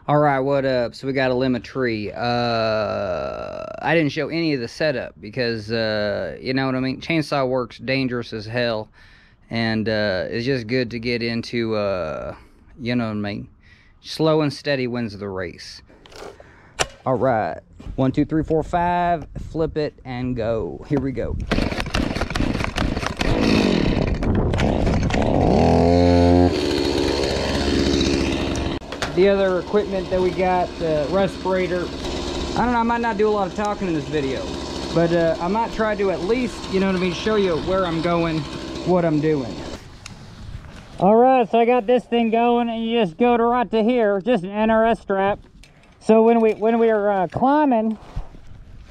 All right, what up? So we got a limit tree. I didn't show any of the setup because you know what I mean. Chainsaw work's dangerous as hell, and it's just good to get into. You know what I mean. Slow and steady wins the race. All right, 1, 2, 3, 4, 5. Flip it and go. Here we go. The other equipment that we got, respirator. I don't know, I might not do a lot of talking in this video, but I might try to at least, you know what I mean, show you where I'm going, what I'm doing. All right, so I got this thing going, and you just go to right to here, just an NRS strap. So when we are climbing,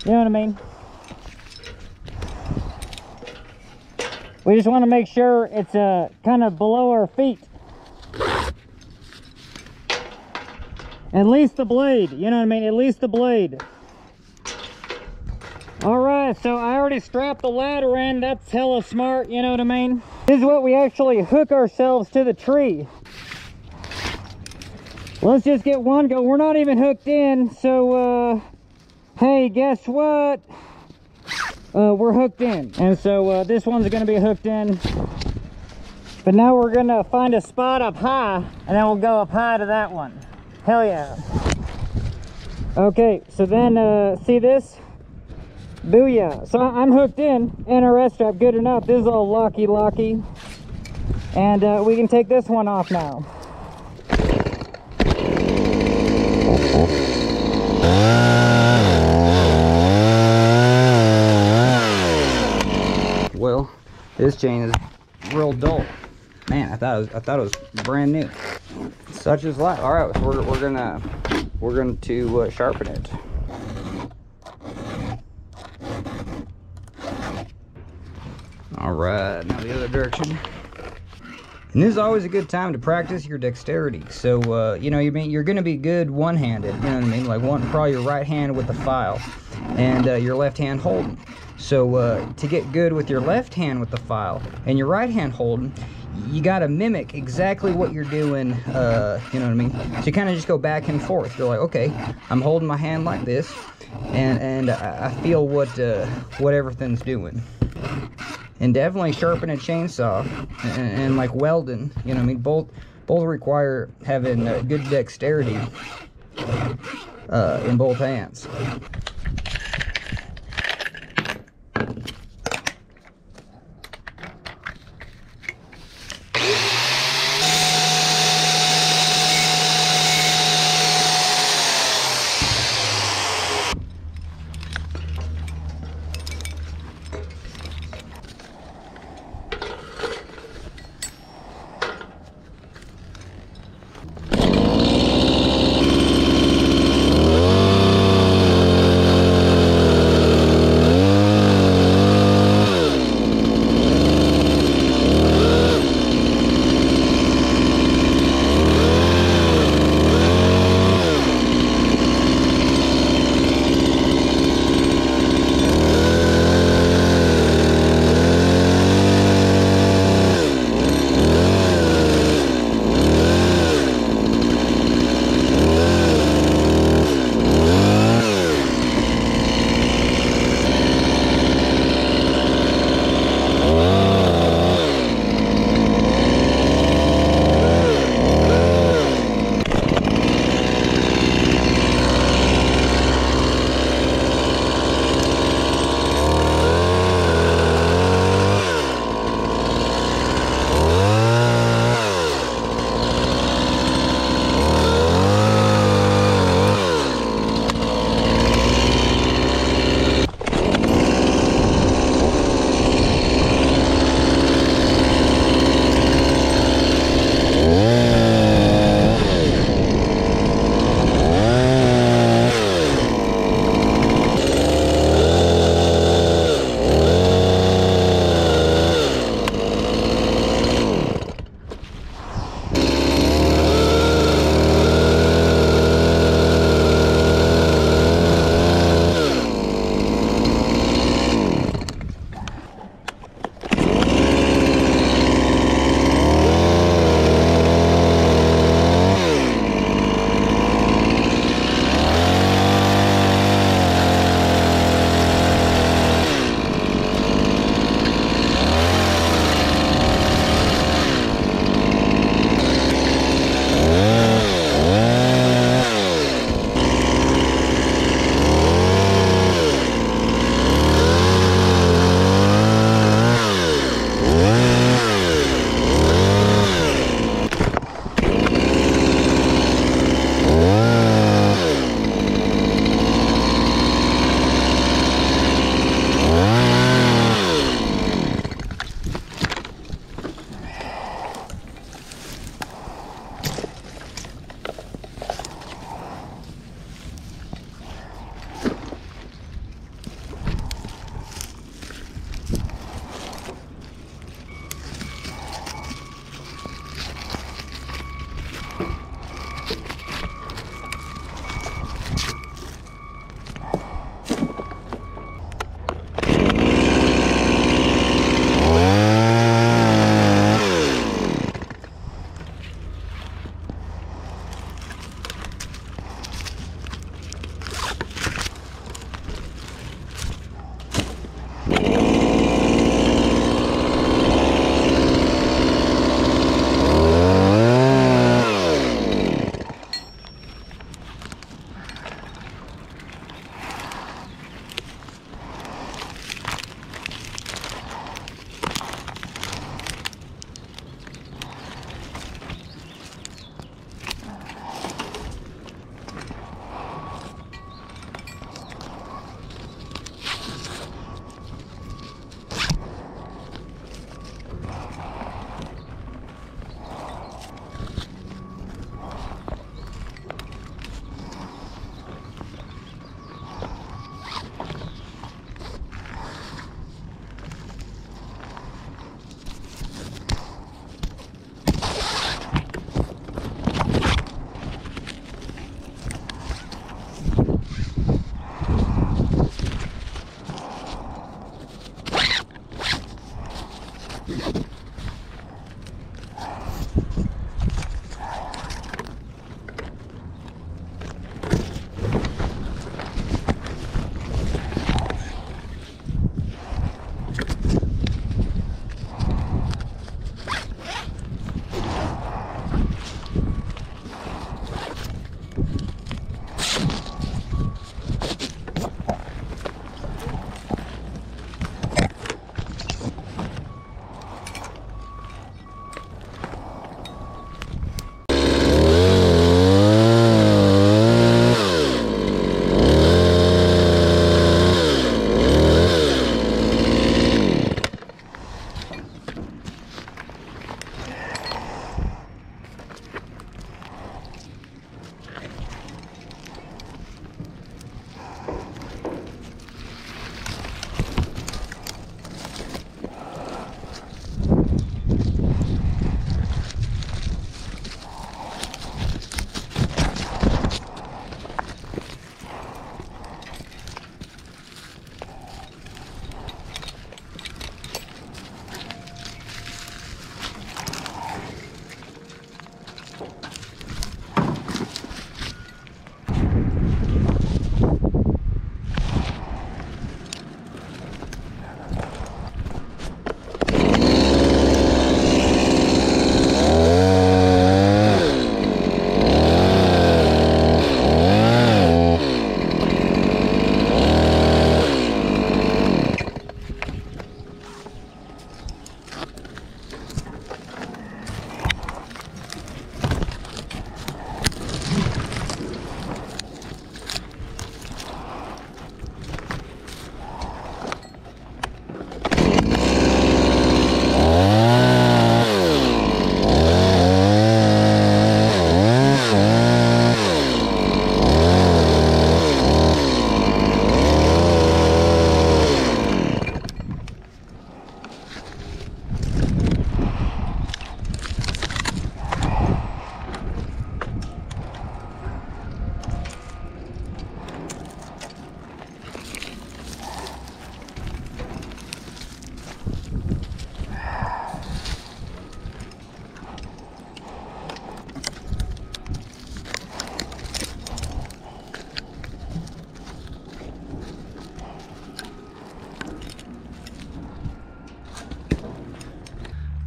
you know what I mean, we just want to make sure it's kind of below our feet. At least the blade, you know what I mean, at least the blade. All right, so I already strapped the ladder in. That's hella smart, you know what I mean. This is what we actually hook ourselves to the tree. Let's just get one go. We're not even hooked in, so hey, guess what? We're hooked in. And so this one's gonna be hooked in. But now we're gonna find a spot up high, and then we'll go up high to that one. Hell yeah. Okay, so then see this? Booyah. So I'm hooked in, NRS strap, good enough. This is all locky. And we can take this one off now. Well, this chain is real dull. Man, I thought it was brand new. Such is life. All right, so we're going to sharpen it. All right, now the other direction. And this is always a good time to practice your dexterity. So you know, you're going to be good one-handed. You know what I mean? Like probably your right hand with the file, and your left hand holding. So to get good with your left hand with the file and your right hand holding, you got to mimic exactly what you're doing, you know what I mean? So you kind of just go back and forth. You're like, okay, I'm holding my hand like this, and I feel what everything's doing. And definitely sharpen a chainsaw and like welding, you know what I mean? Both require having good dexterity in both hands.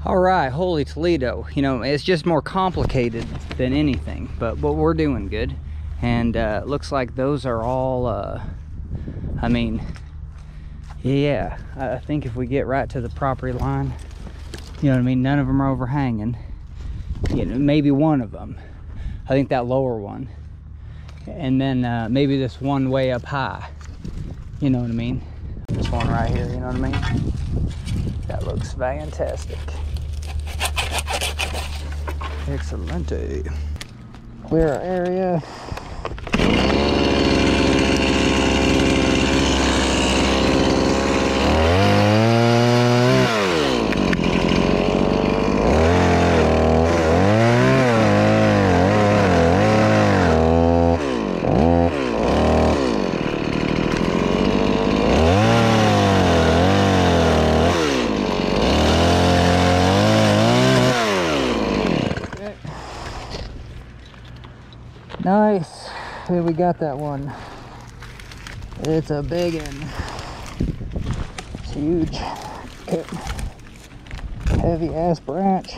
All right, holy Toledo. You know, it's just more complicated than anything, but we're doing good. And looks like those are all, I mean, yeah, I think if we get right to the property line, you know what I mean, none of them are overhanging. You know, maybe one of them. I think that lower one. And then maybe this one way up high. You know what I mean? This one right here, you know what I mean? That looks fantastic. Excelente. Clear our area. Nice. Here we got that one. It's a big one. It's huge. Heavy ass branch.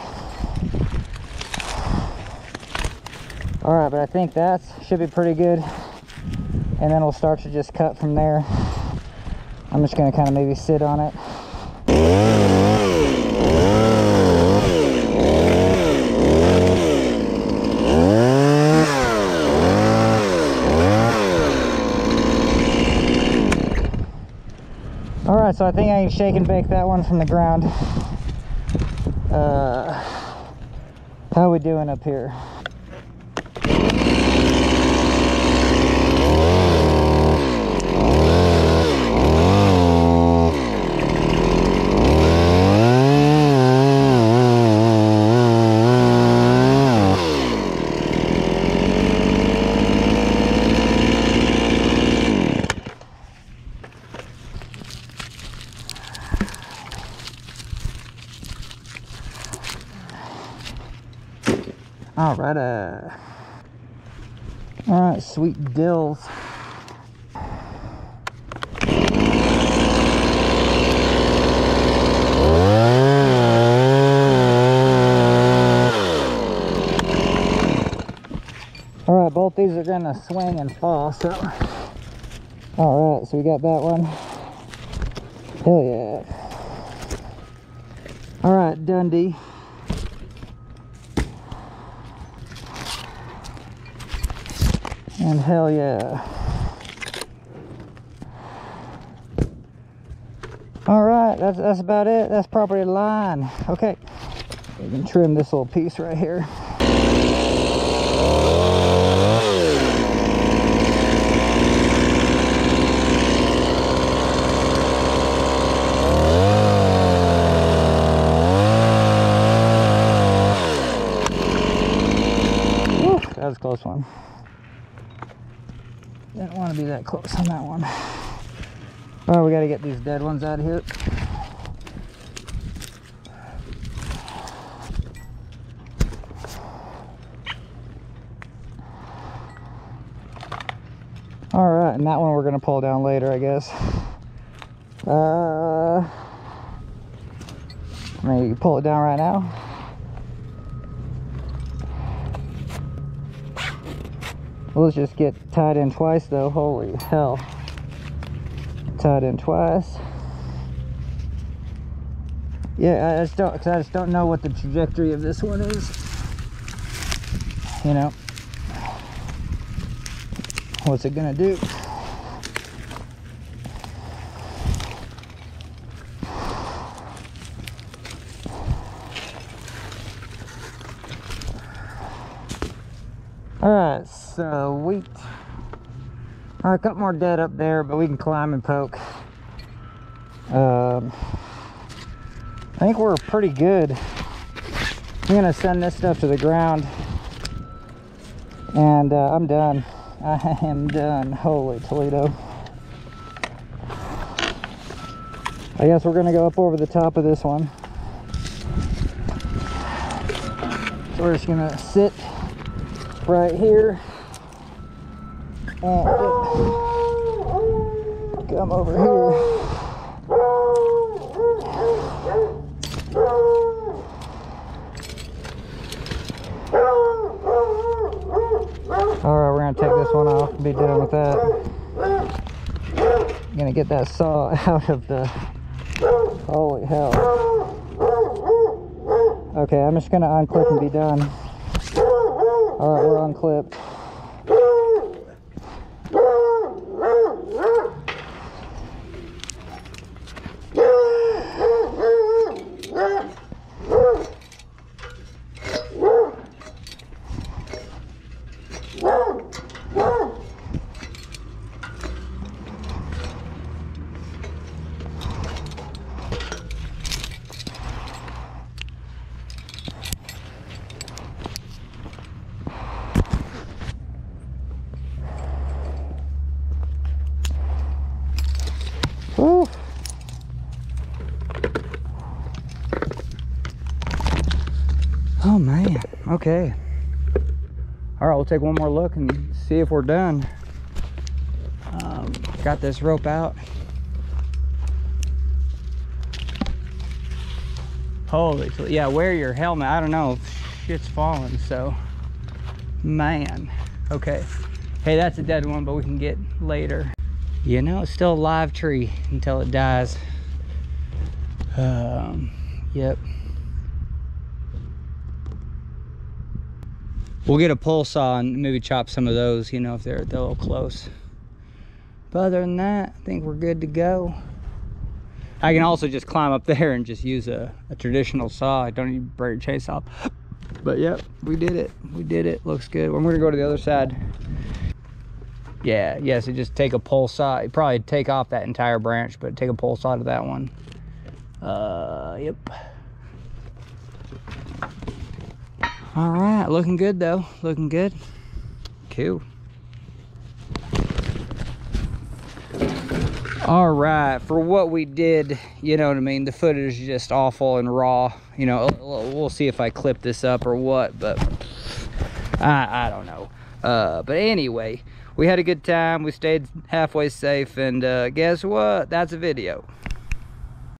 Alright, but I think that should be pretty good. And then we'll start to just cut from there. I'm just gonna kind of maybe sit on it. Alright, so I think I can shake and bake that one from the ground. How are we doing up here? Alright, sweet dills. Alright, bolt these are gonna swing and fall, so. All right, so we got that one. Hell yeah. All right, Dundee. And hell yeah. All right, that's about it. That's property line. Okay, we can trim this little piece right here. Woo, that was a close one. Didn't want to be that close on that one. All right, we got to get these dead ones out of here. All right, and that one we're gonna pull down later, I guess. Maybe pull it down right now. Let's just get tied in twice though. Holy hell. Tied in twice. Yeah, I just don't know what the trajectory of this one is. You know, what's it gonna do? All right, sweet. All right, a couple more dead up there, but we can climb and poke. I think we're pretty good. I'm gonna send this stuff to the ground, and I'm done. I am done. Holy Toledo. I guess we're gonna go up over the top of this one. So we're just gonna sit right here and come over here. Alright, we're gonna take this one off and be done with that. I'm gonna get that saw out of the... Holy hell. Okay, I'm just gonna unclip and be done. Alright, we're unclipped. Woo. Oh man, okay. All right, we'll take one more look and see if we're done. Got this rope out. Holy, yeah, wear your helmet. I don't know if shit's falling, so man. Okay, hey, that's a dead one, but we can get later. You know, it's still a live tree until it dies. Yep. We'll get a pole saw and maybe chop some of those, you know, if they're a little close. But other than that, I think we're good to go. I can also just climb up there and just use a traditional saw. I don't need to braid chase off. But yep, we did it. We did it. Looks good. I'm gonna go to the other side. Yeah, so just take a pole saw. You probably take off that entire branch, but take a pole saw to that one. Yep. All right, looking good though. Looking good. Cool. All right, for what we did, you know what I mean, the footage is just awful and raw. You know, we'll see if I clip this up or what, but I don't know. But anyway, we had a good time. We stayed halfway safe, and guess what? That's a video.